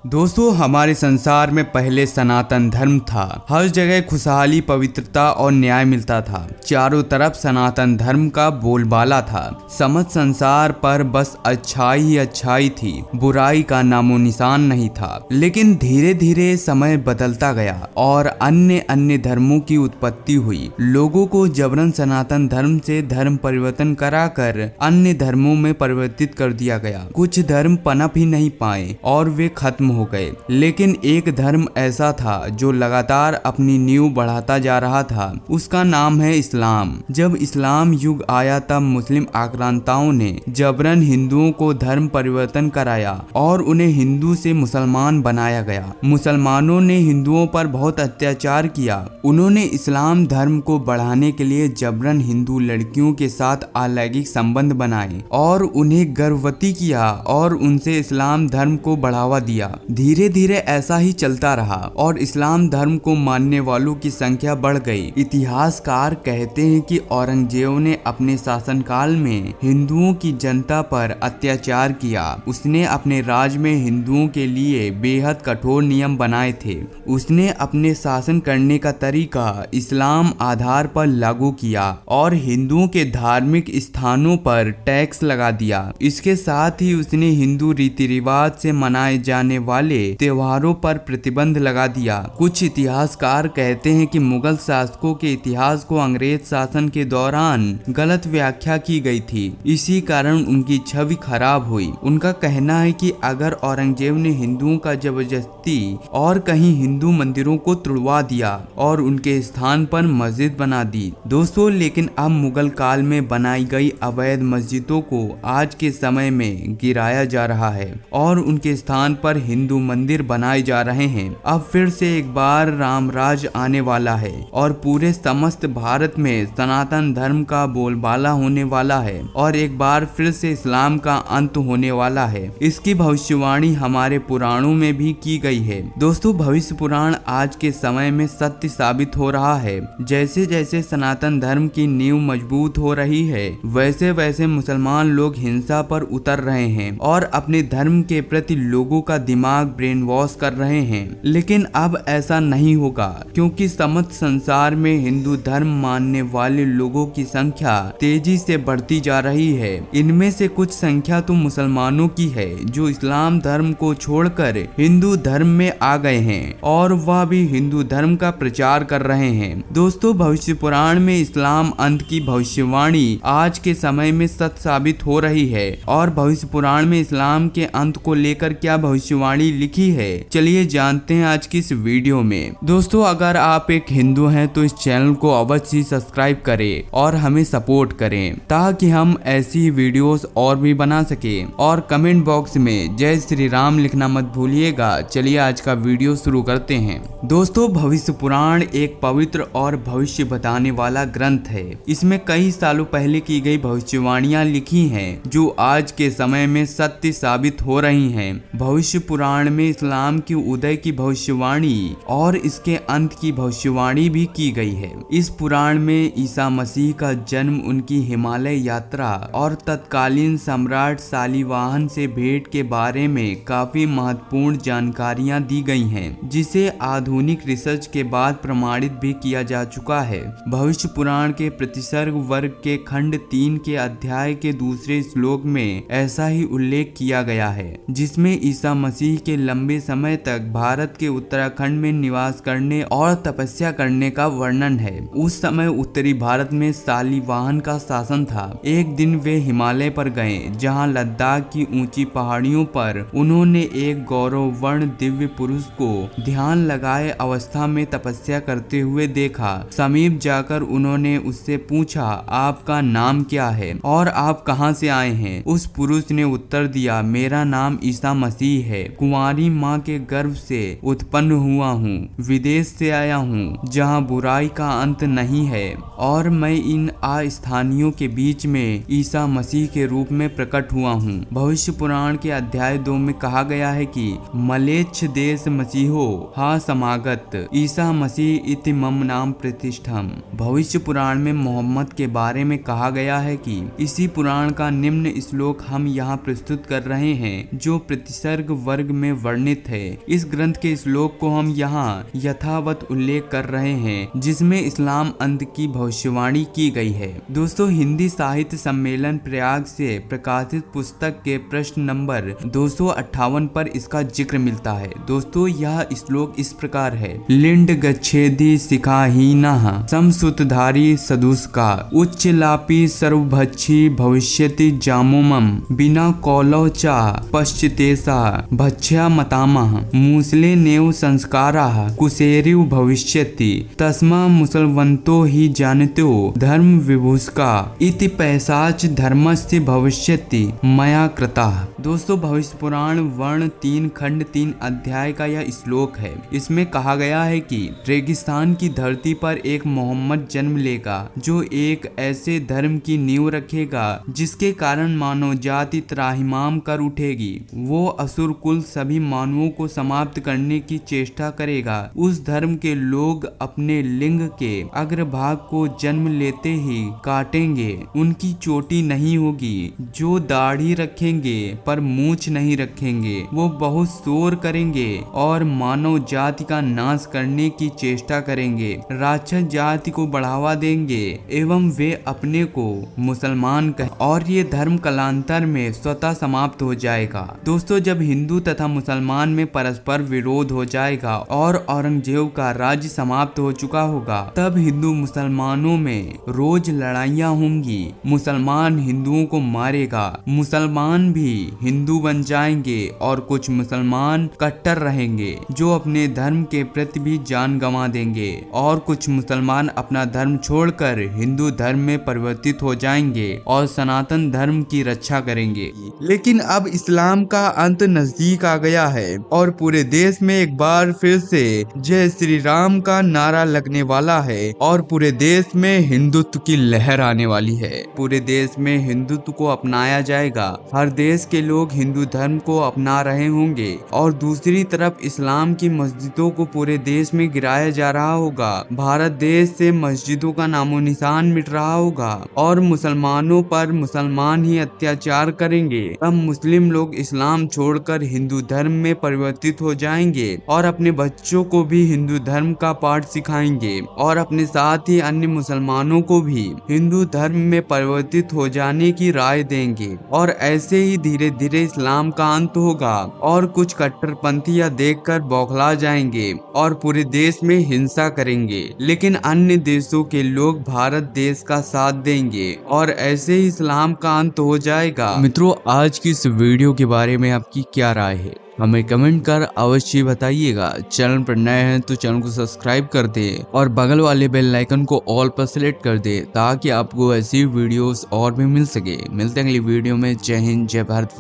दोस्तों, हमारे संसार में पहले सनातन धर्म था। हर जगह खुशहाली, पवित्रता और न्याय मिलता था। चारों तरफ सनातन धर्म का बोलबाला था। समस्त संसार पर बस अच्छाई ही अच्छाई थी, बुराई का नामो निशान नहीं था। लेकिन धीरे धीरे समय बदलता गया और अन्य अन्य धर्मों की उत्पत्ति हुई। लोगों को जबरन सनातन धर्म से धर्म परिवर्तन कराकर अन्य धर्मों में परिवर्तित कर दिया गया। कुछ धर्म पनप ही नहीं पाए और वे खत्म हो गए। लेकिन एक धर्म ऐसा था जो लगातार अपनी नींव बढ़ाता जा रहा था। उसका नाम है इस्लाम। जब इस्लाम युग आया तब मुस्लिम आक्रांताओं ने जबरन हिंदुओं को धर्म परिवर्तन कराया और उन्हें हिंदू से मुसलमान बनाया गया। मुसलमानों ने हिंदुओं पर बहुत अत्याचार किया। उन्होंने इस्लाम धर्म को बढ़ाने के लिए जबरन हिंदू लड़कियों के साथ अलैंगिक संबंध बनाए और उन्हें गर्भवती किया और उनसे इस्लाम धर्म को बढ़ावा दिया। धीरे धीरे ऐसा ही चलता रहा और इस्लाम धर्म को मानने वालों की संख्या बढ़ गई। इतिहासकार कहते हैं कि औरंगजेब ने अपने शासनकाल में हिंदुओं की जनता पर अत्याचार किया। उसने अपने राज में हिंदुओं के लिए बेहद कठोर नियम बनाए थे। उसने अपने शासन करने का तरीका इस्लाम आधार पर लागू किया और हिंदुओं के धार्मिक स्थानों पर टैक्स लगा दिया। इसके साथ ही उसने हिंदू रीति रिवाज से मनाए जाने वाले त्योहारों पर प्रतिबंध लगा दिया। कुछ इतिहासकार कहते हैं कि मुगल शासकों के इतिहास को अंग्रेज शासन के दौरान गलत व्याख्या की गई थी। इसी कारण उनकी छवि खराब हुई। उनका कहना है कि अगर औरंगजेब ने हिंदुओं का जबरदस्ती और कहीं हिंदू मंदिरों को तुड़वा दिया और उनके स्थान पर मस्जिद बना दी। दोस्तों, लेकिन अब मुगल काल में बनाई गई अवैध मस्जिदों को आज के समय में गिराया जा रहा है और उनके स्थान पर हिंदू मंदिर बनाए जा रहे हैं। अब फिर से एक बार रामराज आने वाला है और पूरे समस्त भारत में सनातन धर्म का बोलबाला होने वाला है और एक बार फिर से इस्लाम का अंत होने वाला है। इसकी भविष्यवाणी हमारे पुराणों में भी की गई है। दोस्तों, भविष्य पुराण आज के समय में सत्य साबित हो रहा है। जैसे जैसे सनातन धर्म की नींव मजबूत हो रही है, वैसे वैसे मुसलमान लोग हिंसा पर उतर रहे हैं और अपने धर्म के प्रति लोगों का दिमाग ब्रेन वॉश कर रहे हैं। लेकिन अब ऐसा नहीं होगा, क्योंकि समस्त संसार में हिंदू धर्म मानने वाले लोगों की संख्या तेजी से बढ़ती जा रही है। इनमें से कुछ संख्या तो मुसलमानों की है जो इस्लाम धर्म को छोड़कर हिंदू धर्म में आ गए हैं और वह भी हिंदू धर्म का प्रचार कर रहे हैं। दोस्तों, भविष्य पुराण में इस्लाम अंत की भविष्यवाणी आज के समय में सत्य साबित हो रही है और भविष्य पुराण में इस्लाम के अंत को लेकर क्या भविष्यवाणी लिखी है, चलिए जानते हैं आज की इस वीडियो में। दोस्तों, अगर आप एक हिंदू हैं तो इस चैनल को अवश्य ही सब्सक्राइब करें और हमें सपोर्ट करें ताकि हम ऐसी वीडियोस और भी बना सके। और कमेंट बॉक्स में जय श्री राम लिखना मत भूलिएगा। चलिए आज का वीडियो शुरू करते हैं। दोस्तों, भविष्य पुराण एक पवित्र और भविष्य बताने वाला ग्रंथ है। इसमें कई सालों पहले की गई भविष्यवाणियां लिखी हैं जो आज के समय में सत्य साबित हो रही हैं। भविष्य पुराण में इस्लाम की उदय की भविष्यवाणी और इसके अंत की भविष्यवाणी भी की गई है। इस पुराण में ईसा मसीह का जन्म, उनकी हिमालय यात्रा और तत्कालीन सम्राट शालिवाहन से भेंट के बारे में काफी महत्वपूर्ण जानकारियां दी गई हैं, जिसे आधुनिक रिसर्च के बाद प्रमाणित भी किया जा चुका है। भविष्य पुराण के प्रतिसर्ग वर्ग के खंड 3 के अध्याय के दूसरे श्लोक में ऐसा ही उल्लेख किया गया है, जिसमें ईसा मसीह के लंबे समय तक भारत के उत्तराखंड में निवास करने और तपस्या करने का वर्णन है। उस समय उत्तरी भारत में शालिवाहन का शासन था। एक दिन वे हिमालय पर गए, जहां लद्दाख की ऊंची पहाड़ियों पर उन्होंने एक गौरवर्ण दिव्य पुरुष को ध्यान लगाए अवस्था में तपस्या करते हुए देखा। समीप जाकर उन्होंने उससे पूछा, आपका नाम क्या है और आप कहां से आए हैं? उस पुरुष ने उत्तर दिया, मेरा नाम ईसा मसीह है। कुंवारी माँ के गर्भ से उत्पन्न हुआ हूँ। विदेश से आया हूँ जहाँ बुराई का अंत नहीं है और मैं इन अस्थानियों के बीच में ईसा मसीह के रूप में प्रकट हुआ हूँ। भविष्य पुराण के अध्याय 2 में कहा गया है कि मलेच्छ देश मसीहो हा समागत ईसा मसीह इति मम नाम प्रतिष्ठम। भविष्य पुराण में मोहम्मद के बारे में कहा गया है कि इसी पुराण का निम्न श्लोक हम यहाँ प्रस्तुत कर रहे हैं, जो प्रतिसर्ग वर्ग सर्ग में वर्णित है। इस ग्रंथ के श्लोक को हम यहाँ यथावत उल्लेख कर रहे हैं, जिसमें इस्लाम अंत की भविष्यवाणी की गई है। दोस्तों, हिंदी साहित्य सम्मेलन प्रयाग से प्रकाशित पुस्तक के प्रश्न नंबर 258 पर इसका जिक्र मिलता है। दोस्तों, यह श्लोक इस प्रकार है। लिंड गच्छेदि शिखाहीनः समसुतधारी सदुष्का उच्चलापी सर्वभक्षी भविष्यति जामुमम बिना कौलौ चा पश्चितेसा भक्ष्या मतामः मूसले नेव संस्काराः कुसेरिव भविष्यति तस्मा मुसलवन्तो ही जानतो धर्म विभुष्का इति पैसाच धर्मस्य भविष्यति मया कृतः। दोस्तों, भविष्य पुराण वर्ण 3 खंड 3 अध्याय का यह श्लोक है। इसमें कहा गया है कि रेगिस्तान की धरती पर एक मोहम्मद जन्म लेगा जो एक ऐसे धर्म की नींव रखेगा जिसके कारण मानव जाति त्राहिमाम कर उठेगी। वो असुर कुल सभी मानवों को समाप्त करने की चेष्टा करेगा। उस धर्म के लोग अपने लिंग के अग्रभाग को जन्म लेते ही काटेंगे। उनकी चोटी नहीं होगी। जो दाढ़ी रखेंगे पर मूछ नहीं रखेंगे, वो बहुत शोर करेंगे और मानव जाति का नाश करने की चेष्टा करेंगे। राक्षस जाति को बढ़ावा देंगे एवं वे अपने को मुसलमान कहें और ये धर्म कालांतर में स्वतः समाप्त हो जाएगा। दोस्तों, जब हिंदू तथा मुसलमान में परस्पर विरोध हो जाएगा और औरंगजेब का राज्य समाप्त हो चुका होगा, तब हिंदू मुसलमानों में रोज लड़ाइयाँ होंगी। मुसलमान हिंदुओं को मारेगा, मुसलमान भी हिंदू बन जाएंगे और कुछ मुसलमान कट्टर रहेंगे जो अपने धर्म के प्रति भी जान गंवा देंगे और कुछ मुसलमान अपना धर्म छोड़कर हिंदू धर्म में परिवर्तित हो जाएंगे और सनातन धर्म की रक्षा करेंगे। लेकिन अब इस्लाम का अंत नजदीक आ गया है और पूरे देश में एक बार फिर से जय श्री राम का नारा लगने वाला है और पूरे देश में हिंदुत्व की लहर आने वाली है। पूरे देश में हिंदुत्व को अपनाया जाएगा। हर देश के लोग हिंदू धर्म को अपना रहे होंगे और दूसरी तरफ इस्लाम की मस्जिदों को पूरे देश में गिराया जा रहा होगा। भारत देश से मस्जिदों का नामो निशान मिट रहा होगा और मुसलमानों पर मुसलमान ही अत्याचार करेंगे। तब मुस्लिम लोग इस्लाम छोड़कर हिंदू धर्म में परिवर्तित हो जाएंगे और अपने बच्चों को भी हिंदू धर्म का पाठ सिखाएंगे और अपने साथ ही अन्य मुसलमानों को भी हिंदू धर्म में परिवर्तित हो जाने की राय देंगे और ऐसे ही धीरे धीरे इस्लाम का अंत होगा और कुछ कट्टरपंथी देखकर बौखला जाएंगे और पूरे देश में हिंसा करेंगे। लेकिन अन्य देशों के लोग भारत देश का साथ देंगे और ऐसे ही इस्लाम का अंत हो जाएगा। मित्रों, आज की इस वीडियो के बारे में आपकी क्या राय है? हमें कमेंट कर अवश्य बताइएगा। चैनल पर नए हैं तो चैनल को सब्सक्राइब कर दे और बगल वाले बेल आइकन को ऑल पर सेलेक्ट कर दे ताकि आपको ऐसी वीडियोस और भी मिल सके। मिलते हैं अगली वीडियो में। जय हिंद, जय भारत।